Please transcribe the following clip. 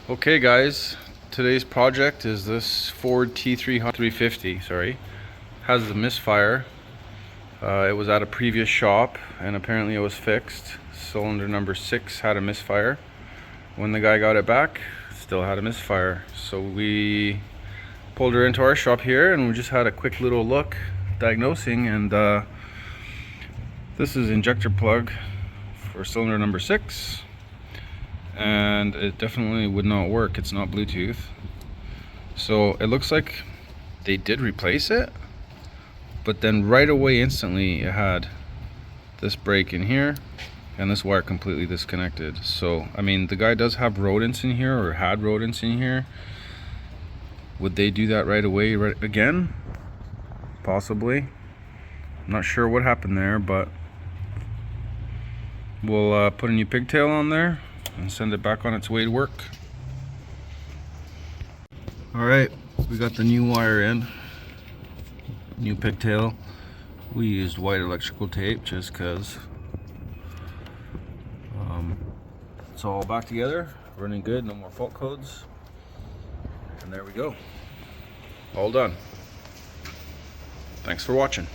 Okay guys, today's project is this Ford T350, has the misfire. It was at a previous shop and apparently it was fixed. Cylinder number 6 had a misfire. When the guy got it back, it still had a misfire. So we pulled her into our shop here and we just had a quick little look, diagnosing, and this is injector plug for cylinder number 6. And it definitely would not work. It's not Bluetooth. So it looks like they did replace it, but then right away instantly it had this break in here and this wire completely disconnected. So I mean, the guy does have rodents in here, or had rodents in here. Would they do that right away again? Possibly. I'm not sure what happened there, but we'll put a new pigtail on there and send it back on its way to work. Alright, we got the new wire in, new pigtail. We used white electrical tape just because it's all back together, running good, no more fault codes, and there we go, all done. Thanks for watching.